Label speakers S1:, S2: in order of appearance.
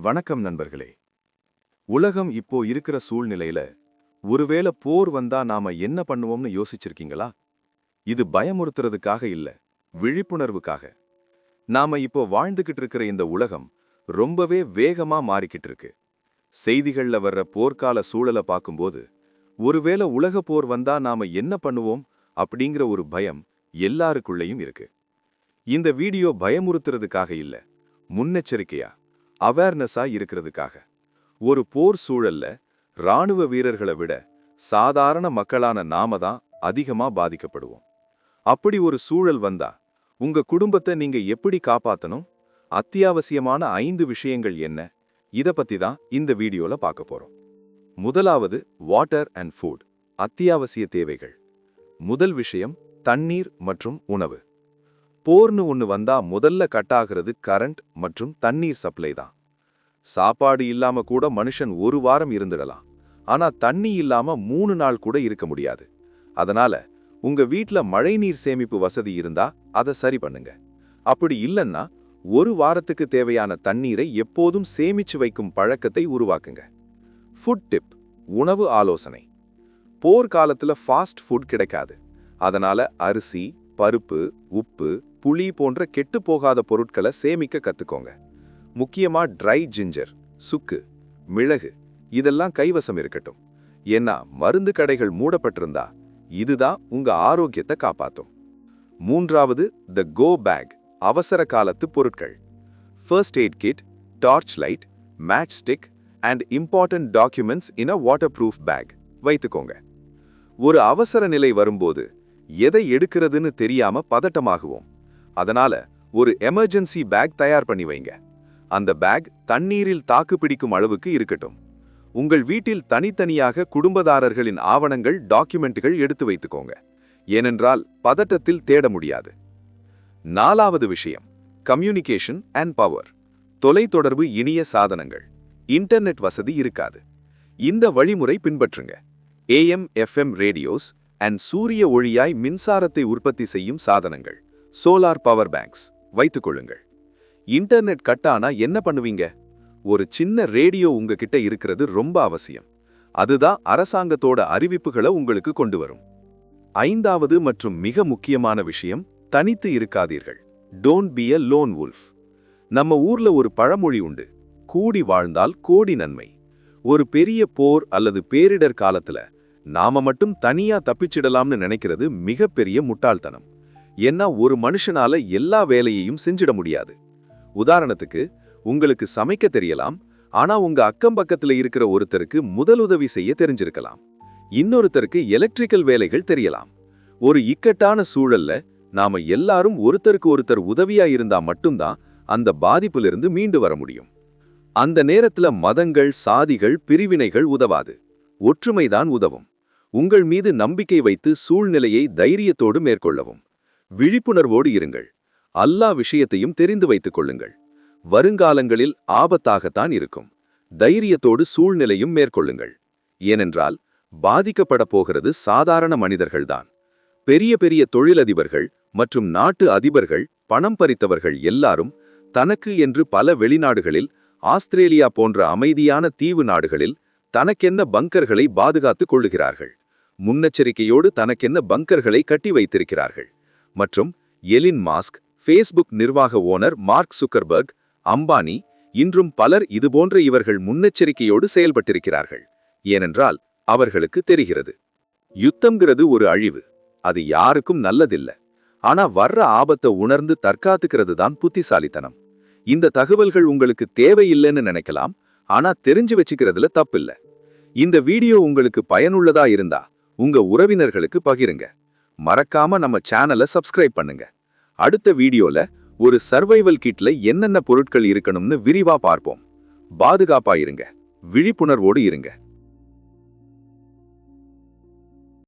S1: வணக்கம் நண்பர்களே. உலகம் இப்போ இருக்கிற சூழ்நிலையில ஒருவேளை போர் வந்தா நாம என்ன பண்ணுவோம்னு யோசிச்சிருக்கீங்களா? இது பயமுறுத்துறதுக்காக இல்ல, விழிப்புணர்வுக்காக. நாம இப்போ வாழ்ந்துகிட்டு இருக்கிற இந்த உலகம் ரொம்பவே வேகமா மாறிக்கிட்டு இருக்கு. செய்திகள்ல வர்ற போர்க்கால சூழலை பார்க்கும்போது ஒருவேளை உலக போர் வந்தா நாம என்ன பண்ணுவோம் அப்படிங்கிற ஒரு பயம் எல்லாருக்குள்ளேயும் இருக்கு. இந்த வீடியோ பயமுறுத்துறதுக்காக இல்ல, முன்னெச்சரிக்கையா அவேர்னஸா இருக்கிறதுக்காக. ஒரு போர் சூழல்ல ராணுவ வீரர்களை விட சாதாரண மக்களான நாம தான் அதிகமா பாதிக்கப்படுவோம். அப்படி ஒரு சூழல் வந்தா உங்க குடும்பத்தை நீங்க எப்படி காப்பாத்தணும்? அத்தியாவசியமான 5 விஷயங்கள் என்ன? இத பத்தி தான் இந்த வீடியோல பார்க்க போறோம். முதலாவது, வாட்டர் அண்ட் ஃபுட், அத்தியாவசிய தேவைகள். முதல் விஷயம் தண்ணீர் மற்றும் உணவு. போர்னு ஒன்று வந்தா முதல்ல கட்டாகிறது கரண்ட் மற்றும் தண்ணீர் சப்ளை தான். சாப்பாடு இல்லாம கூட மனுஷன் ஒரு வாரம் இருந்துடலாம், ஆனா தண்ணி இல்லாம 3 நாள் கூட இருக்க முடியாது. அதனால உங்க வீட்ல மழைநீர் சேமிப்பு வசதி இருந்தா அதை சரி பண்ணுங்க. அப்படி இல்லைன்னா ஒரு வாரத்துக்கு தேவையான தண்ணீரை எப்போதும் சேமிச்சு வைக்கும் பழக்கத்தை உருவாக்குங்க. ஃபுட் டிப், உணவு ஆலோசனை. போர்க்காலத்துல ஃபாஸ்ட் ஃபுட் கிடைக்காது. அதனால அரிசி, பருப்பு, உப்பு, புளி போன்ற கெட்டு போகாத பொருட்களை சேமிக்க கத்துக்கோங்க. முக்கியமா ட்ரை ஜிஞ்சர், சுக்கு, மிளகு இதெல்லாம் கைவசம் இருக்கட்டும். ஏன்னா மருந்து கடைகள் மூடப்பட்டிருந்தா இதுதான் உங்க ஆரோக்கியத்தை காப்பாத்தும். மூன்றாவது, த கோ பேக், அவசர காலத்து பொருட்கள். First aid kit, torch light, matchstick and important documents in a waterproof bag வைத்துக்கோங்க. ஒரு அவசர நிலை வரும்போது எதை எடுக்கிறதுன்னு தெரியாம பதட்டமாகுவோம். அதனால ஒரு எமர்ஜென்சி பேக் தயார் பண்ணி வைங்க. அந்த பேக் தண்ணீரில் தாக்கு பிடிக்கும் அளவுக்கு இருக்கட்டும். உங்கள் வீட்டில் தனித்தனியாக குடும்பதாரர்களின் ஆவணங்கள், டாக்குமெண்ட்டுகள் எடுத்து வைத்துக்கோங்க. ஏனென்றால் பதட்டத்தில் தேட முடியாது. நாலாவது விஷயம், கம்யூனிகேஷன் அண்ட் பவர். தொலைத்தொடர்பு இணைய சாதனங்கள், இன்டர்நெட் வசதி இருக்காது. இந்த வழிமுறை பின்பற்றுங்க. AM, FM ரேடியோஸ் அண்ட் சூரிய ஒளியாய் மின்சாரத்தை உற்பத்தி செய்யும் சாதனங்கள், சோலார் பவர் பேங்க்ஸ் வைத்துக்கொள்ளுங்கள். இன்டர்நெட் கட் ஆனா என்ன பண்ணுவீங்க? ஒரு சின்ன ரேடியோ உங்ககிட்ட இருக்கிறது ரொம்ப அவசியம். அதுதான் அரசாங்கத்தோட அறிவிப்புகளை உங்களுக்கு கொண்டு வரும். ஐந்தாவது மற்றும் மிக முக்கியமான விஷயம், தனித்து இருக்காதீர்கள். Don't be a lone wolf. நம்ம ஊர்ல ஒரு பழமொழி உண்டு, கூடி வாழ்ந்தால் கோடி நன்மை. ஒரு பெரிய போர் அல்லது பேரிடர் காலத்துல நாம மட்டும் தனியா தப்பிச்சிடலாம்னு நினைக்கிறது மிகப்பெரிய முட்டாள்தனம். ஏன்னா ஒரு மனுஷனால எல்லா வேலையையும் செஞ்சிட முடியாது. உதாரணத்துக்கு, உங்களுக்கு சமைக்க தெரியலாம், ஆனா உங்க அக்கம் பக்கத்துல இருக்கிற ஒருத்தருக்கு முதலுதவி செய்ய தெரிஞ்சிருக்கலாம். இன்னொருத்தருக்கு எலக்ட்ரிக்கல் வேலைகள் தெரியலாம். ஒரு இக்கட்டான சூழல்ல நாம எல்லாரும் ஒருத்தருக்கு ஒருத்தர் உதவியா இருந்தா மட்டும்தான் அந்த பாதிப்பிலிருந்து மீண்டு வர முடியும். அந்த நேரத்துல மதங்கள், சாதிகள், பிரிவினைகள் உதவாது. ஒற்றுமைதான் உதவும். உங்கள் மீது நம்பிக்கை வைத்து சூழ்நிலையை தைரியத்தோடு மேற்கொள்ளவும். விழிப்புணர்வோடு இருங்கள். எல்லா விஷயத்தையும் தெரிந்து வைத்துக் கொள்ளுங்கள். வருங்காலங்களில் ஆபத்தாகத்தான் இருக்கும். தைரியத்தோடு சூழ்நிலையும் மேற்கொள்ளுங்கள். ஏனென்றால் பாதிக்கப்பட போகிறது சாதாரண மனிதர்கள்தான். பெரிய பெரிய தொழிலதிபர்கள் மற்றும் நாட்டு அதிபர்கள், பணம் பறித்தவர்கள் எல்லாரும் தனக்கு என்று பல வெளிநாடுகளில், ஆஸ்திரேலியா போன்ற அமைதியான தீவு நாடுகளில் தனக்கென்ன பங்கர்களை பாதுகாத்துக் கொள்ளுகிறார்கள். முன்னெச்சரிக்கையோடு தனக்கென்ன பங்கர்களை கட்டி வைத்திருக்கிறார்கள். மற்றும் எலின் மாஸ்க், ஃபேஸ்புக் நிர்வாக ஓனர் மார்க் சுக்கர்பர்க், அம்பானி, இன்றும் பலர் இதுபோன்ற இவர்கள் முன்னெச்சரிக்கையோடு செயல்பட்டிருக்கிறார்கள். ஏனென்றால் அவர்களுக்கு தெரிகிறது, யுத்தம்ங்கிறது ஒரு அழிவு. அது யாருக்கும் நல்லதில்லை. ஆனா வர்ற ஆபத்தை உணர்ந்து தற்காத்துக்கிறது தான் புத்திசாலித்தனம். இந்த தகவல்கள் உங்களுக்கு தேவையில்லைன்னு நினைக்கலாம், ஆனா தெரிஞ்சு வச்சுக்கிறதுல தப்பில்லை. இந்த வீடியோ உங்களுக்கு பயனுள்ளதா இருந்தா உங்க உறவினர்களுக்கு பகிருங்க. மறக்காம நம்ம சேனலை சப்ஸ்கிரைப் பண்ணுங்க. அடுத்த வீடியோல ஒரு சர்வைவல் கிட்ல என்னென்ன பொருட்கள் இருக்கணும்னு விரிவா பார்ப்போம். பாதுகாப்பா இருங்க, விழிப்புணர்வோடு இருங்க.